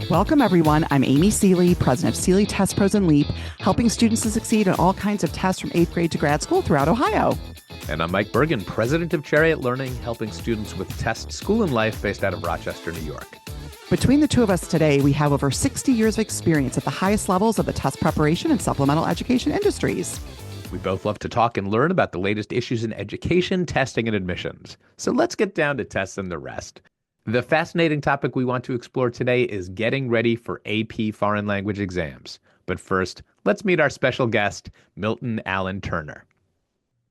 Welcome, everyone. I'm Amy Seeley, president of Seeley Test Pros and LEAP, helping students to succeed in all kinds of tests from 8th grade to grad school throughout Ohio. And I'm Mike Bergen, president of Chariot Learning, helping students with Test School and Life based out of Rochester, New York. Between the two of us today, we have over 60 years of experience at the highest levels of the test preparation and supplemental education industries. We both love to talk and learn about the latest issues in education, testing, and admissions. So let's get down to tests and the rest. The fascinating topic we want to explore today is getting ready for AP foreign language exams. But first, let's meet our special guest, Milton Alan Turner.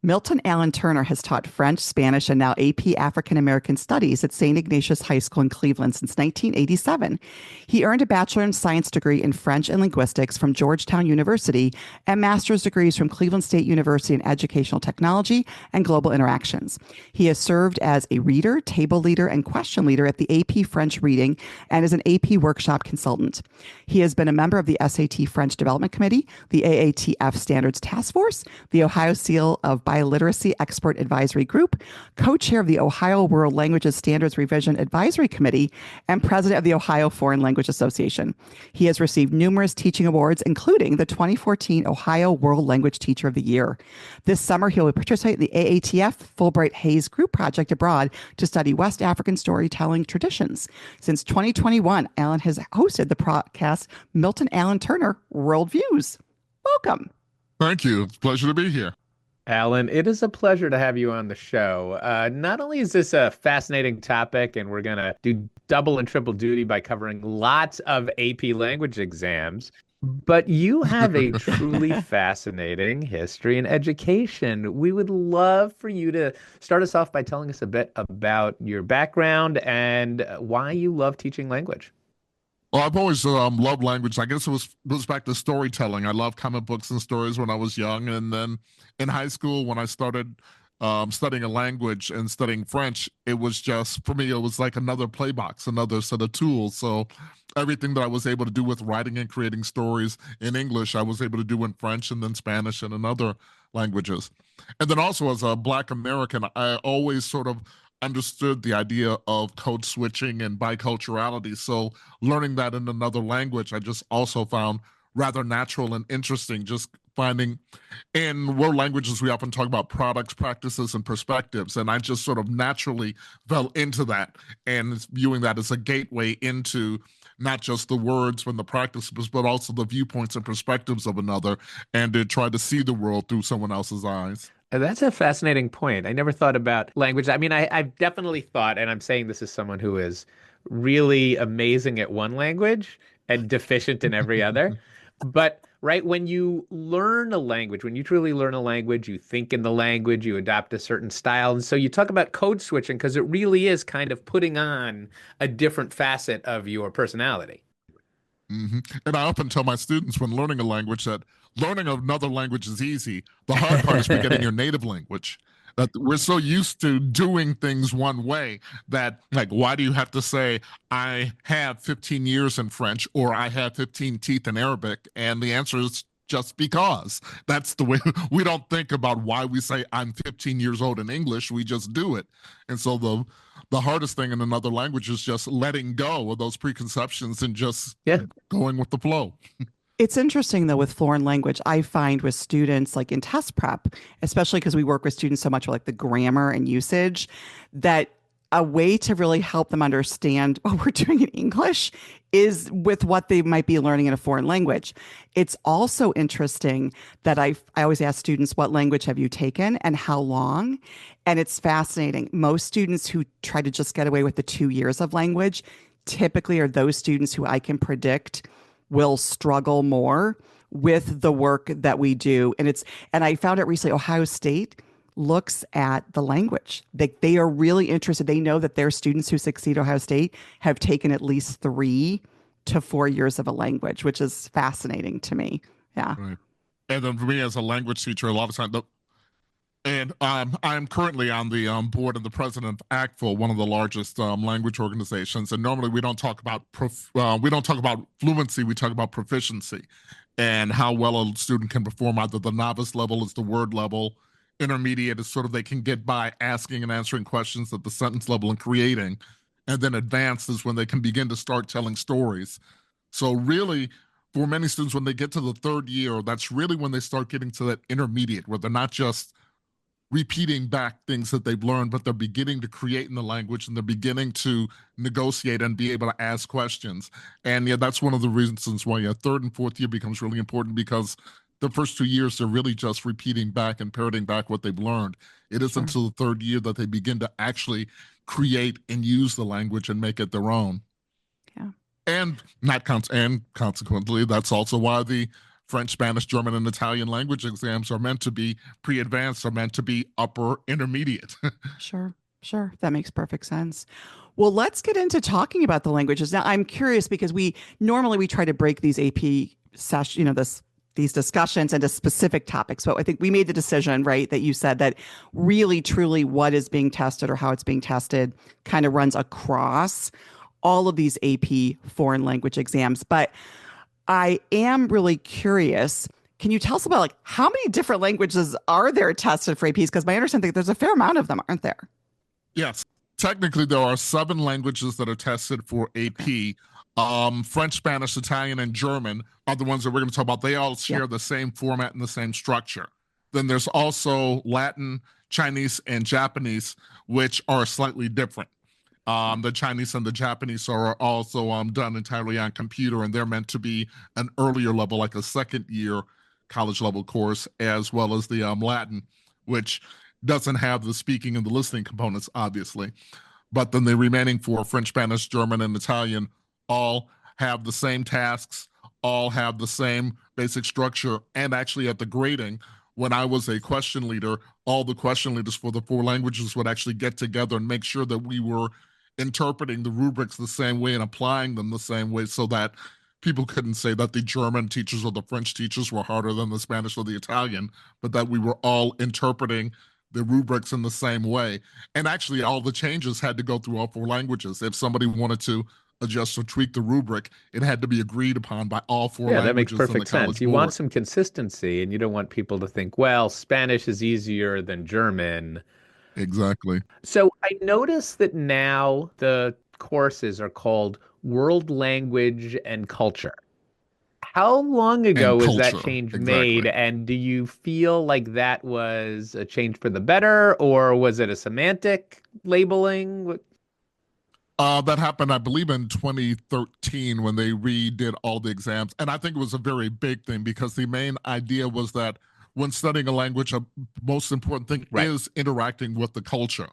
Milton Alan Turner has taught French, Spanish, and now AP African American Studies at Saint Ignatius High School in Cleveland since 1987. He earned a Bachelor of Science degree in French and Linguistics from Georgetown University and master's degrees from Cleveland State University in Educational Technology and Global Interactions. He has served as a reader, table leader, and question leader at the AP French Reading and is an AP workshop consultant. He has been a member of the SAT French Development Committee, the AATF Standards Task Force, the Ohio Seal of Biliteracy Expert Advisory Group, co-chair of the Ohio World Languages Standards Revision Advisory Committee, and president of the Ohio Foreign Language Association. He has received numerous teaching awards, including the 2014 Ohio World Language Teacher of the Year. This summer, he will participate in the AATF Fulbright Hayes Group Project abroad to study West African storytelling traditions. Since 2021, Alan has hosted the podcast Milton Alan Turner Worldviews. Welcome. Thank you. It's a pleasure to be here. Alan, it is a pleasure to have you on the show. Not only is this a fascinating topic, and we're going to do double and triple duty by covering lots of AP language exams, but you have a truly fascinating history in education. We would love for you to start us off by telling us a bit about your background and why you love teaching language. Well, I've always loved language. I guess it goes back to storytelling. I loved comic books and stories when I was young. And then in high school, when I started studying a language and studying French, it was just, for me, it was like another play box, another set of tools. So everything that I was able to do with writing and creating stories in English, I was able to do in French and then Spanish and in other languages. And then also as a Black American, I always sort of understood the idea of code switching and biculturality. So learning that in another language, I just also found rather natural and interesting. Just finding in world languages, we often talk about products, practices, and perspectives. And I just sort of naturally fell into that and viewing that as a gateway into not just the words and the practices, but also the viewpoints and perspectives of another, and to try to see the world through someone else's eyes. That's a fascinating point. I never thought about language. I mean, I've definitely thought, and I'm saying this as someone who is really amazing at one language and deficient in every other. But right, when you learn a language, when you truly learn a language, you think in the language, you adopt a certain style. And so you talk about code switching because it really is kind of putting on a different facet of your personality. Mm-hmm. And I often tell my students when learning a language that learning another language is easy. The hard part is forgetting your native language. That we're so used to doing things one way that, like, why do you have to say, I have 15 years in French or I have 15 teeth in Arabic? And the answer is just because. That's the way we don't think about why we say I'm 15 years old in English. We just do it. And so the hardest thing in another language is just letting go of those preconceptions and just going with the flow. It's interesting, though, with foreign language, I find with students, like in test prep, especially because we work with students so much with like the grammar and usage, that a way to really help them understand what we're doing in English is with what they might be learning in a foreign language. It's also interesting that I always ask students, what language have you taken and how long? And it's fascinating. Most students who try to just get away with the 2 years of language typically are those students who I can predict will struggle more with the work that we do. And I found out recently, Ohio State looks at the language. They are really interested. They know that their students who succeed at Ohio State have taken at least 3 to 4 years of a language, which is fascinating to me. Yeah. Right. And then for me as a language teacher, a lot of times, and I'm currently on the board of the president of ACTFL, one of the largest language organizations. And normally we don't talk about fluency, we talk about proficiency and how well a student can perform. Either the novice level is the word level, intermediate is sort of they can get by asking and answering questions at the sentence level and creating, and then advanced is when they can begin to start telling stories. So really, for many students, when they get to the third year, that's really when they start getting to that intermediate, where they're not just repeating back things that they've learned, but they're beginning to create in the language and they're beginning to negotiate and be able to ask questions. And yeah, that's one of the reasons why third and fourth year becomes really important, because the first 2 years, they're really just repeating back and parroting back what they've learned. It isn't until the third year that they begin to actually create and use the language and make it their own. Yeah. And consequently, that's also why the French, Spanish, German, and Italian language exams are meant to be pre-advanced, are meant to be upper intermediate. Sure. That makes perfect sense. Well, let's get into talking about the languages. Now, I'm curious because we try to break these AP sessions, these discussions into specific topics. But I think we made the decision, right, that you said that really, truly what is being tested or how it's being tested kind of runs across all of these AP foreign language exams. But I am really curious. Can you tell us about how many different languages are there tested for APs? Because my understanding is there's a fair amount of them, aren't there? Yes. Technically, there are 7 languages that are tested for AP. French, Spanish, Italian, and German are the ones that we're going to talk about. They all share the same format and the same structure. Then there's also Latin, Chinese, and Japanese, which are slightly different. The Chinese and the Japanese are also done entirely on computer, and they're meant to be an earlier level, like a second year college level course, as well as the Latin, which doesn't have the speaking and the listening components, obviously. But then the remaining 4, French, Spanish, German, and Italian, all have the same tasks, all have the same basic structure. And actually at the grading, when I was a question leader, all the question leaders for the 4 languages would actually get together and make sure that we were interpreting the rubrics the same way and applying them the same way, so that people couldn't say that the German teachers or the French teachers were harder than the Spanish or the Italian, but that we were all interpreting the rubrics in the same way. And actually, all the changes had to go through all 4 languages. If somebody wanted to adjust or tweak the rubric, it had to be agreed upon by all 4 languages. Yeah, that makes perfect sense. You board. want some consistency, and you don't want people to think, well, Spanish is easier than German. Exactly. So I noticed that now the courses are called World Language and Culture. How long ago was that change made? And do you feel like that was a change for the better, or was it a semantic labeling? That happened, I believe, in 2013 when they redid all the exams. And I think it was a very big thing, because the main idea was that when studying a language, a most important thing is interacting with the culture.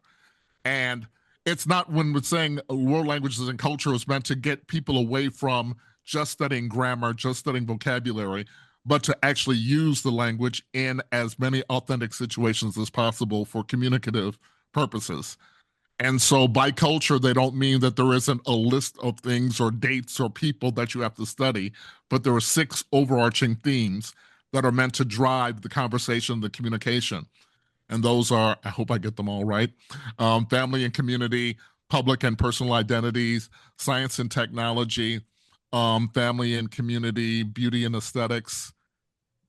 And it's not, when we're saying world languages and culture, is meant to get people away from just studying grammar, just studying vocabulary, but to actually use the language in as many authentic situations as possible for communicative purposes. And so by culture, they don't mean that there isn't a list of things or dates or people that you have to study, but there are 6 overarching themes that are meant to drive the conversation, the communication. And those are, I hope I get them all right, family and community, public and personal identities, science and technology, family and community, beauty and aesthetics.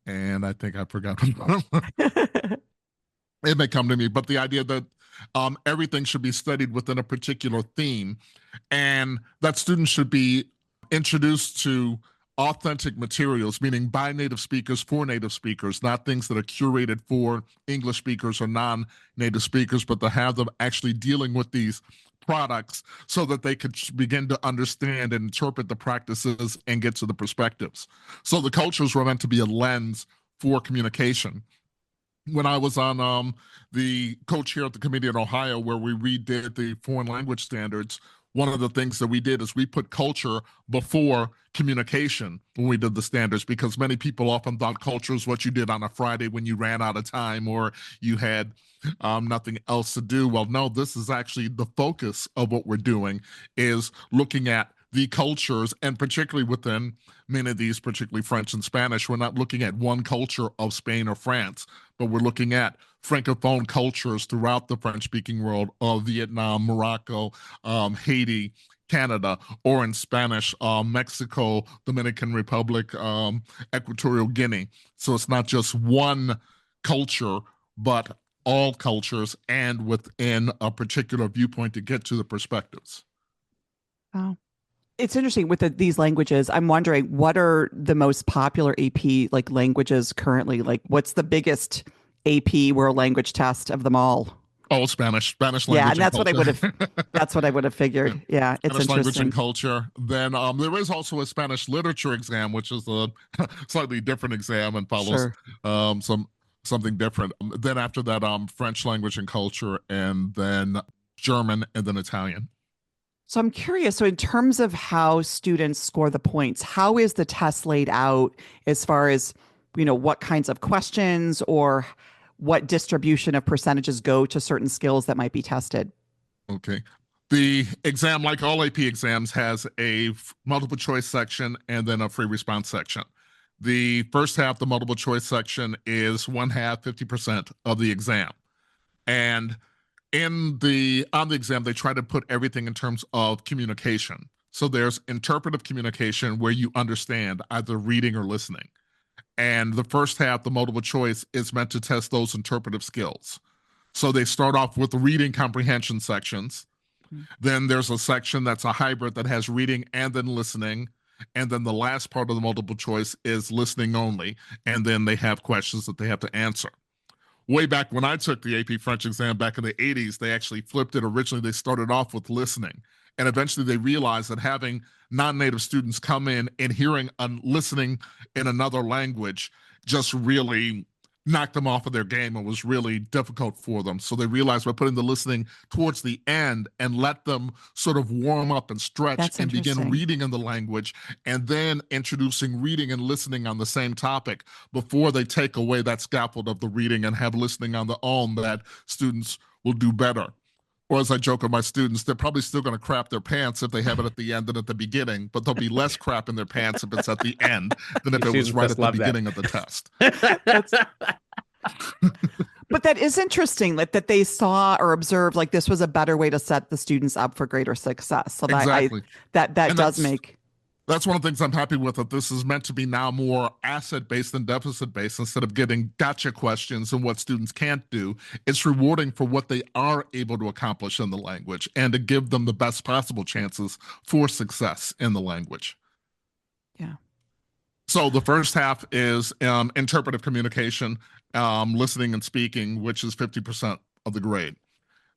And I think I forgot one. It may come to me, but the idea that everything should be studied within a particular theme, and that students should be introduced to authentic materials, meaning by native speakers for native speakers, not things that are curated for English speakers or non-native speakers, but to have them actually dealing with these products so that they could begin to understand and interpret the practices and get to the perspectives. So the cultures were meant to be a lens for communication. When I was on the co-chair at the committee in Ohio, where we redid the foreign language standards, one of the things that we did is we put culture before communication when we did the standards, because many people often thought culture is what you did on a Friday when you ran out of time or you had nothing else to do. Well, no, this is actually the focus of what we're doing, is looking at the cultures, and particularly within many of these, particularly French and Spanish, we're not looking at one culture of Spain or France, but we're looking at Francophone cultures throughout the French-speaking world of Vietnam, Morocco, Haiti, Canada, or in Spanish, Mexico, Dominican Republic, Equatorial Guinea. So it's not just one culture, but all cultures, and within a particular viewpoint to get to the perspectives. Wow. It's interesting with these languages. I'm wondering what are the most popular AP like languages currently? Like, what's the biggest AP world language test of them all? Oh, Spanish Yeah, language and and that's what I would culture. have. That's what I would have figured. Yeah, it's Spanish language and interesting. culture. Then there is also a Spanish literature exam, which is a slightly different exam and follows Sure. something different. Then after that, French language and culture, and then German, and then Italian. So I'm curious. So in terms of how students score the points, how is the test laid out as far as, what kinds of questions or what distribution of percentages go to certain skills that might be tested? Okay. The exam, like all AP exams, has a multiple choice section and then a free response section. The first half, the multiple choice section, is one half, 50% of the exam. And on the exam, they try to put everything in terms of communication. So there's interpretive communication where you understand either reading or listening. And the first half, the multiple choice, is meant to test those interpretive skills. So they start off with the reading comprehension sections. Then there's a section that's a hybrid that has reading and then listening. And then the last part of the multiple choice is listening only. And then they have questions that they have to answer. Way back when I took the AP French exam back in the 80s, they actually flipped it. Originally, they started off with listening. And eventually they realized that having non-native students come in and hearing and listening in another language just really knocked them off of their game and was really difficult for them. So they realized by putting the listening towards the end and let them sort of warm up and stretch That's and begin interesting. reading in the language, and then introducing reading and listening on the same topic before they take away that scaffold of the reading and have listening on their own, that students will do better. Or as I joke with my students, they're probably still going to crap their pants if they have it at the end than at the beginning, but there'll be less crap in their pants if it's at the end than if Your it was students right must at the love that. beginning of the test. But that is interesting that they saw or observed like this was a better way to set the students up for greater success. So Exactly. that And does make. that's one of the things I'm happy with, that this is meant to be now more asset-based than deficit-based. Instead of getting gotcha questions and what students can't do, it's rewarding for what they are able to accomplish in the language and to give them the best possible chances for success in the language. Yeah. So the first half is interpretive communication, listening and speaking, which is 50% of the grade.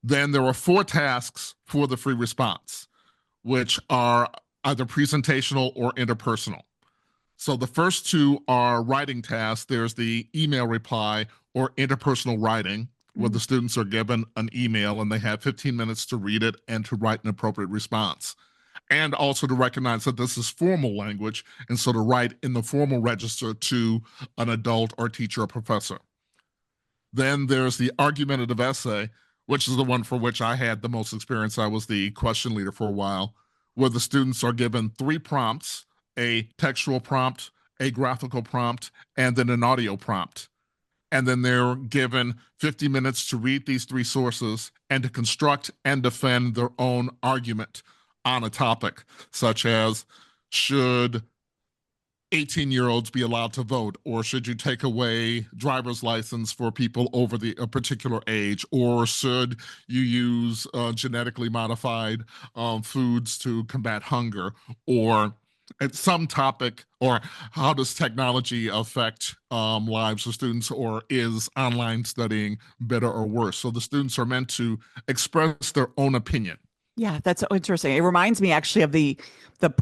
Then there are 4 tasks for the free response, which are either presentational or interpersonal. So the first 2 are writing tasks. There's the email reply or interpersonal writing, where the students are given an email and they have 15 minutes to read it and to write an appropriate response. And also to recognize that this is formal language, and so to write in the formal register to an adult or teacher or professor. Then there's the argumentative essay, which is the one for which I had the most experience. I was the question leader for a while, where the students are given 3 prompts: a textual prompt, a graphical prompt, and then an audio prompt. And then they're given 50 minutes to read these 3 sources and to construct and defend their own argument on a topic, such as, should 18-year-olds be allowed to vote, or should you take away driver's license for people over a particular age, or should you use genetically modified foods to combat hunger, or at some topic, or how does technology affect lives of students, or is online studying better or worse? So the students are meant to express their own opinion. Yeah, that's so interesting. It reminds me actually of the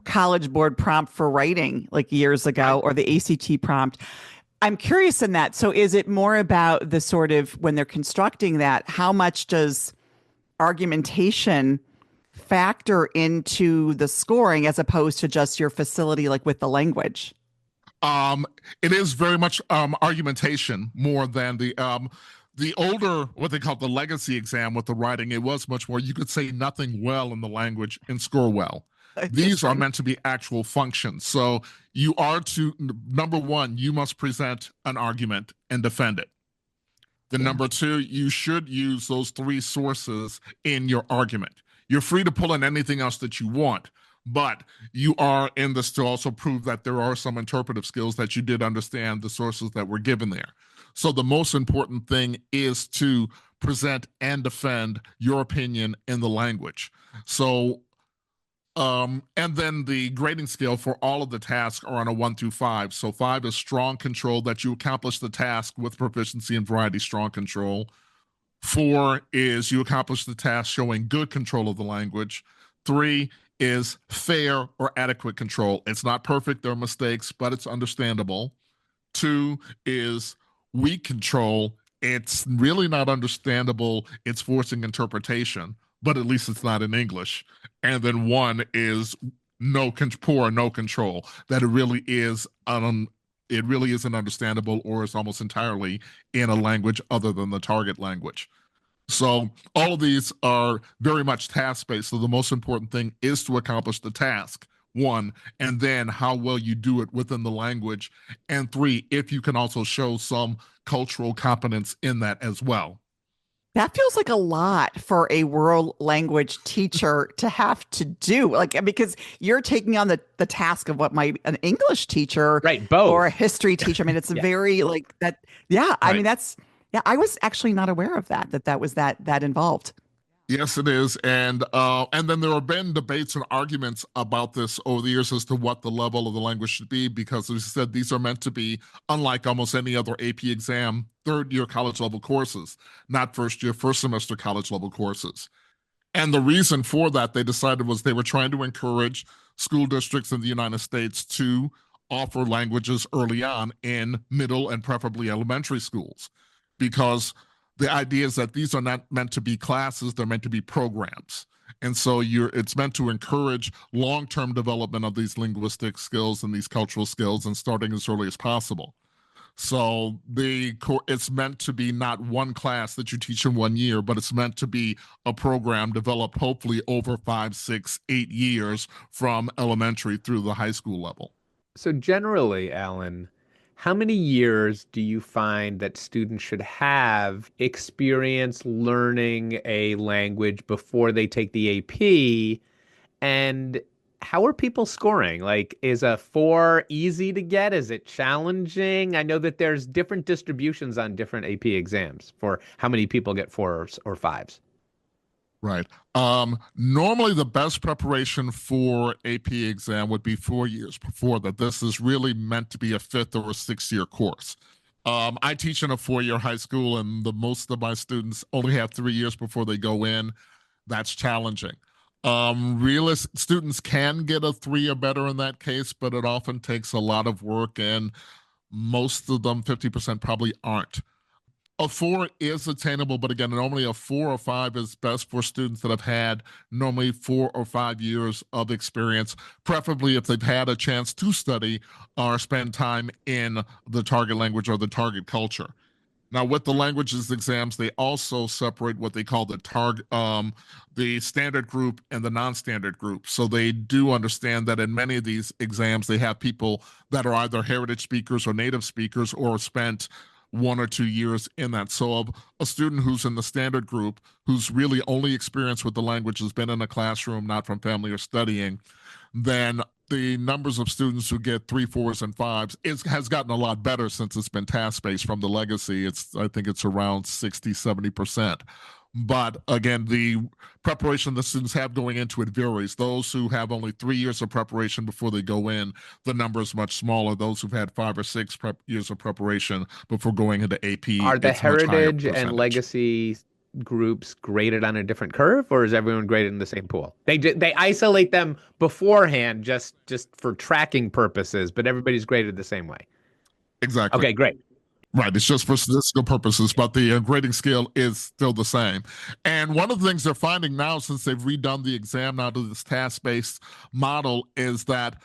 College Board prompt for writing like years ago, or the ACT prompt. I'm curious in that. So is it more about the sort of, when they're constructing that, how much does argumentation factor into the scoring as opposed to just your facility like with the language? It is very much argumentation more than the older, what they call the legacy exam with the writing. It was much more, you could say nothing well in the language and score well. These are meant to be actual functions. So you are to, number 1, you must present an argument and defend it. Then number 2, you should use those 3 sources in your argument. You're free to pull in anything else that you want, but you are in this to also prove that there are some interpretive skills, that you did understand the sources that were given there. So the most important thing is to present and defend your opinion in the language. So And then the grading scale for all of the tasks are on a 1 through 5. So 5 is strong control, that you accomplish the task with proficiency and variety, strong control. 4 is you accomplish the task showing good control of the language. 3 is fair or adequate control. It's not perfect, there are mistakes, but it's understandable. 2 is weak control. It's really not understandable, it's forcing interpretation, but at least it's not in English. And then 1 is poor, no control, that it really isn't understandable, or it's almost entirely in a language other than the target language. So all of these are very much task-based. So the most important thing is to accomplish the task, 1, and then how well you do it within the language, and 3, if you can also show some cultural competence in that as well. That feels like a lot for a world language teacher to have to do. Like, because you're taking on the task of what might an English teacher, right, both, or a history teacher. I mean, it's very like that. Yeah. I mean, I was actually not aware of that was that involved. Yes, it is. And then there have been debates and arguments about this over the years as to what the level of the language should be, because as you said, these are meant to be, unlike almost any other AP exam, third-year college level courses, not first-year, first semester college level courses. And the reason for that, they decided, was they were trying to encourage school districts in the United States to offer languages early on in middle and preferably elementary schools, because the idea is that these are not meant to be classes, they're meant to be programs. And so it's meant to encourage long-term development of these linguistic skills and these cultural skills, and starting as early as possible. So it's meant to be not one class that you teach in 1 year, but it's meant to be a program developed hopefully over 5, 6, 8 years from elementary through the high school level. So generally, Alan, how many years do you find that students should have experience learning a language before they take the AP? And how are people scoring? Like, is a 4 easy to get? Is it challenging? I know that there's different distributions on different AP exams for how many people get 4s or 5s. Right. Normally, the best preparation for AP exam would be 4 years before that. This is really meant to be a 5th or a 6th-year course. I teach in a 4-year high school, and most of my students only have 3 years before they go in. That's challenging. Students can get a 3 or better in that case, but it often takes a lot of work, and most of them, 50%, probably aren't. A 4 is attainable, but again, normally a 4 or 5 is best for students that have had normally 4 or 5 years of experience, preferably if they've had a chance to study or spend time in the target language or the target culture. Now, with the languages exams, they also separate what they call the standard group and the non-standard group. So they do understand that in many of these exams, they have people that are either heritage speakers or native speakers, or spent 1 or 2 years in that. So a student who's in the standard group, who's really only experience with the language, has been in a classroom, not from family or studying, then the numbers of students who get 3, 4s, and 5s has gotten a lot better since it's been task-based from the legacy. I think it's around 60, 70%. But again, the preparation the students have going into it varies. Those who have only 3 years of preparation before they go in, the number is much smaller. Those who've had 5 or 6 years of preparation before going into AP, are the heritage and percentage. legacy groups graded on a different curve, or is everyone graded in the same pool? They isolate them beforehand just for tracking purposes, but everybody's graded the same way. Exactly. Okay, great. Right. It's just for statistical purposes, but the grading scale is still the same. And one of the things they're finding now, since they've redone the exam now to this task-based model, is that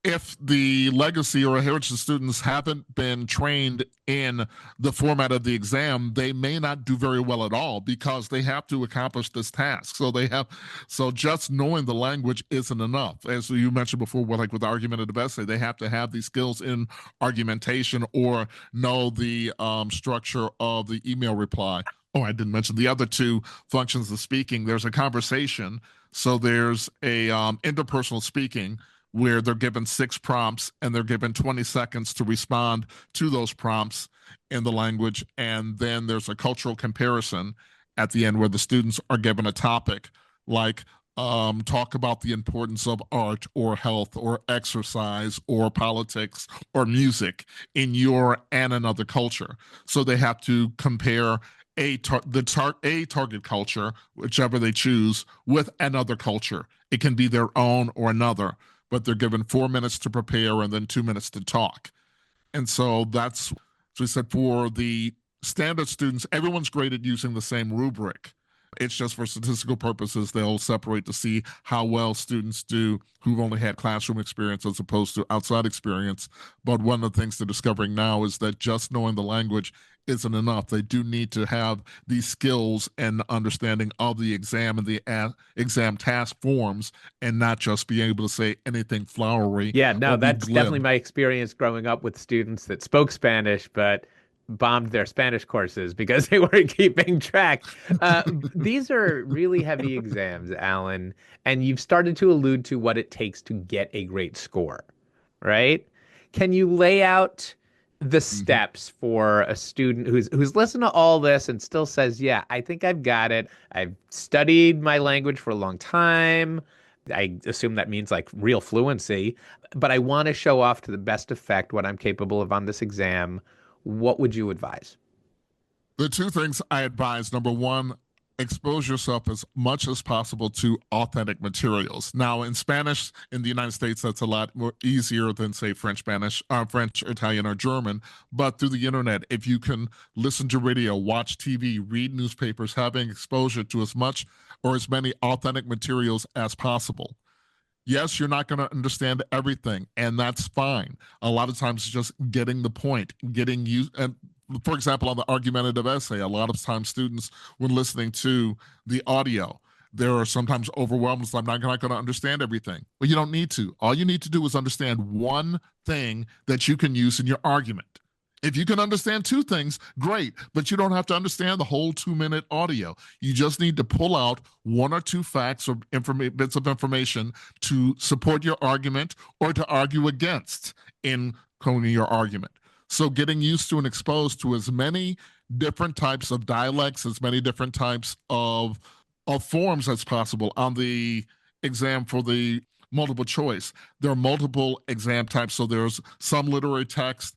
if the legacy or heritage students haven't been trained in the format of the exam, they may not do very well at all, because they have to accomplish this task. So just knowing the language isn't enough. As you mentioned before, like with argumentative essay, they have to have these skills in argumentation, or know the structure of the email reply. Oh, I didn't mention the other 2 functions of speaking. There's a conversation. So there's a interpersonal speaking, where they're given 6 prompts and they're given 20 seconds to respond to those prompts in the language. And then there's a cultural comparison at the end, where the students are given a topic like talk about the importance of art or health or exercise or politics or music in your and another culture. So they have to compare a target culture, whichever they choose, with another culture. It can be their own or another, but they're given 4 minutes to prepare and then 2 minutes to talk. And so that's, so we said, for the standard students, everyone's graded using the same rubric. It's just for statistical purposes, they'll separate to see how well students do who've only had classroom experience as opposed to outside experience. But one of the things they're discovering now is that just knowing the language isn't enough. They do need to have these skills and understanding of the exam and the exam task forms, and not just being able to say anything flowery. Yeah, no, or be that's definitely glib. my experience growing up with students that spoke Spanish, but bombed their Spanish courses because they weren't keeping track. These are really heavy exams, Alan, and you've started to allude to what it takes to get a great score, right? Can you lay out the Mhm. steps for a student who's listened to all this and still says, "Yeah, I think I've got it. I've studied my language for a long time. I assume that means like real fluency, but I want to show off to the best effect what I'm capable of on this exam." What would you advise? The two things I advise: number one, expose yourself as much as possible to authentic materials. Now, in Spanish in the United States, that's a lot more easier than, say, French, Spanish, French, Italian, or German. But through the internet, if you can listen to radio, watch TV, read newspapers, having exposure to as much or as many authentic materials as possible. Yes, you're not going to understand everything, and that's fine. A lot of times, it's just getting the point, getting you. And for example, on the argumentative essay, a lot of times students, when listening to the audio, they're sometimes overwhelmed. So I'm not going to understand everything. But you don't need to. All you need to do is understand one thing that you can use in your argument. If you can understand two things, great, but you don't have to understand the whole 2 minute audio. You just need to pull out one or two facts or bits of information to support your argument or to argue against in coning your argument. So getting used to and exposed to as many different types of dialects, as many different types of forms as possible. On the exam for the multiple choice, there are multiple exam types. So there's some literary text,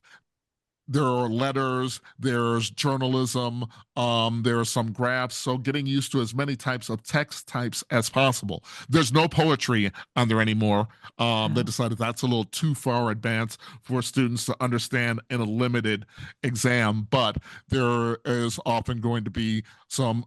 there are letters, there's journalism, there are some graphs. So getting used to as many types of text types as possible. There's no poetry on there anymore. They decided that's a little too far advanced for students to understand in a limited exam, but there is often going to be some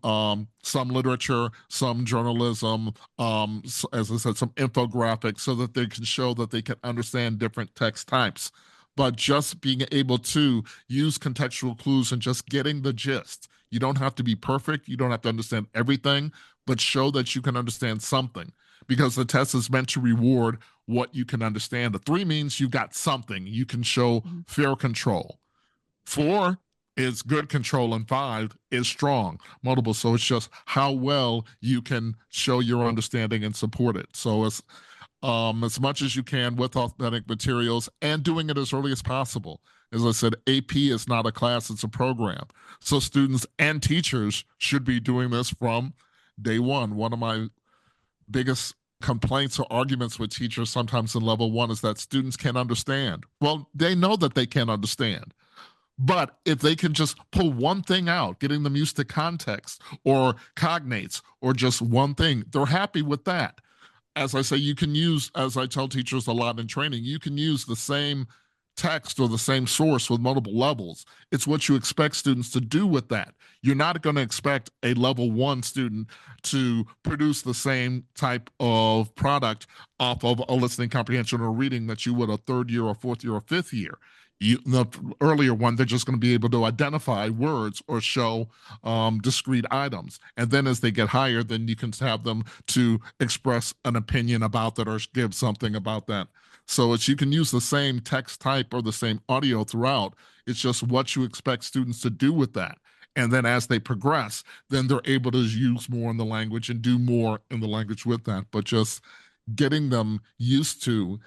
literature, some journalism, as I said, some infographics, so that they can show that they can understand different text types. But just being able to use contextual clues and just getting the gist. You don't have to be perfect. You don't have to understand everything, but show that you can understand something, because the test is meant to reward what you can understand. The 3 means you got something. You can show fair control. 4 is good control, and 5 is strong multiple. So it's just how well you can show your understanding and support it. So it's as much as you can with authentic materials, and doing it as early as possible. As I said, AP is not a class, it's a program. So students and teachers should be doing this from day one. One of my biggest complaints or arguments with teachers sometimes in level 1 is that students can't understand. Well, they know that they can't understand. But if they can just pull one thing out, getting them used to context or cognates or just one thing, they're happy with that. As I say, you can use, as I tell teachers a lot in training, you can use the same text or the same source with multiple levels. It's what you expect students to do with that. You're not going to expect a level 1 student to produce the same type of product off of a listening comprehension or reading that you would a 3rd year or 4th year or 5th year. The earlier one, they're just going to be able to identify words or show discrete items. And then as they get higher, then you can have them to express an opinion about that or give something about that. So you can use the same text type or the same audio throughout. It's just what you expect students to do with that. And then as they progress, then they're able to use more in the language and do more in the language with that. But just getting them used to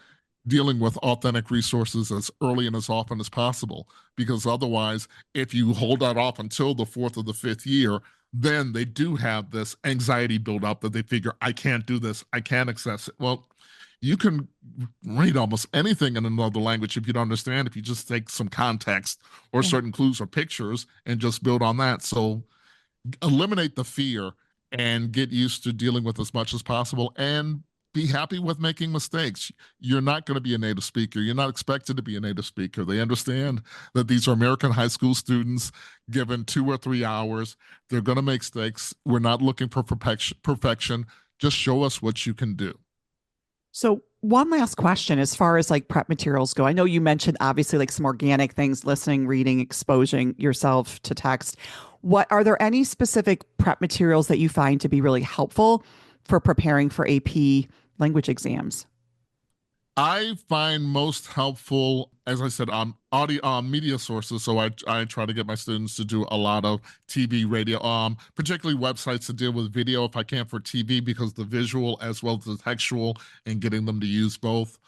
dealing with authentic resources as early and as often as possible, because otherwise, if you hold that off until the 4th or the 5th year, then they do have this anxiety build up that they figure, I can't do this, I can't access it. Well, you can read almost anything in another language if you don't understand, if you just take some context or certain clues or pictures and just build on that. So eliminate the fear and get used to dealing with as much as possible, and be happy with making mistakes. You're not going to be a native speaker. You're not expected to be a native speaker. They understand that these are American high school students given 2 or 3 hours. They're going to make mistakes. We're not looking for perfection. Just show us what you can do. So one last question, as far as like prep materials go, I know you mentioned obviously like some organic things, listening, reading, exposing yourself to text. What are there any specific prep materials that you find to be really helpful for preparing for AP language exams? I find most helpful, as I said, audio, media sources. So I try to get my students to do a lot of TV, radio, particularly websites that deal with video if I can for TV, because the visual as well as the textual, and getting them to use both.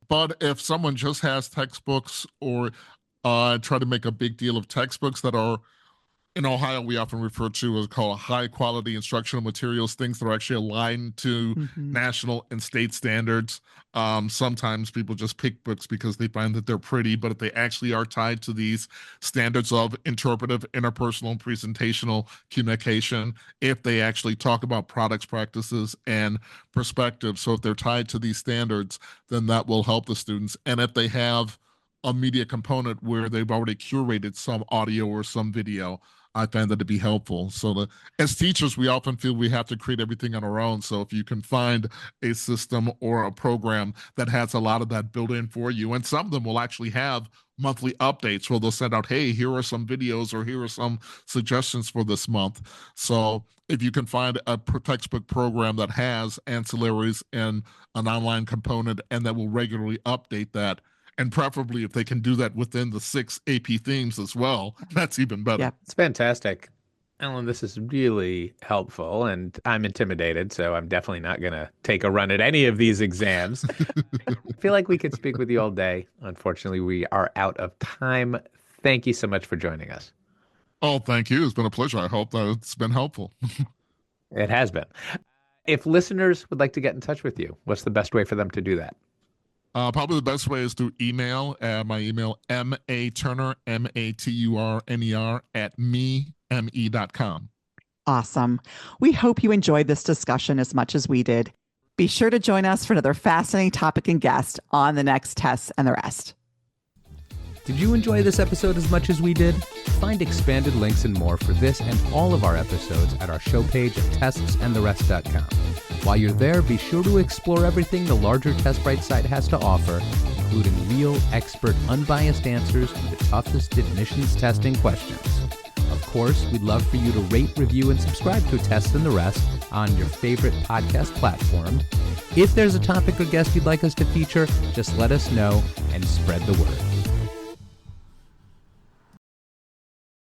But if someone just has textbooks, or try to make a big deal of textbooks that are, in Ohio, we often refer to as called high quality instructional materials, things that are actually aligned to national and state standards. Sometimes people just pick books because they find that they're pretty, but if they actually are tied to these standards of interpretive, interpersonal, and presentational communication, if they actually talk about products, practices, and perspectives, so if they're tied to these standards, then that will help the students. And if they have a media component where they've already curated some audio or some video, I find that to be helpful. So as teachers, we often feel we have to create everything on our own. So if you can find a system or a program that has a lot of that built in for you, and some of them will actually have monthly updates where they'll send out, hey, here are some videos, or here are some suggestions for this month. So if you can find a textbook program that has ancillaries and an online component, and that will regularly update that, and preferably if they can do that within the 6 AP themes as well, that's even better. Yeah, it's fantastic. Ellen, this is really helpful, and I'm intimidated, so I'm definitely not going to take a run at any of these exams. I feel like we could speak with you all day. Unfortunately, we are out of time. Thank you so much for joining us. Oh, thank you. It's been a pleasure. I hope that it's been helpful. It has been. If listeners would like to get in touch with you, what's the best way for them to do that? Probably the best way is through email. My email, maturner, maturner, at me.com. Awesome. We hope you enjoyed this discussion as much as we did. Be sure to join us for another fascinating topic and guest on the next Tests and the Rest. Did you enjoy this episode as much as we did? Find expanded links and more for this and all of our episodes at our show page at testsandtherest.com. While you're there, be sure to explore everything the larger TestBright site has to offer, including real, expert, unbiased answers to the toughest admissions testing questions. Of course, we'd love for you to rate, review, and subscribe to Tests and the Rest on your favorite podcast platform. If there's a topic or guest you'd like us to feature, just let us know and spread the word.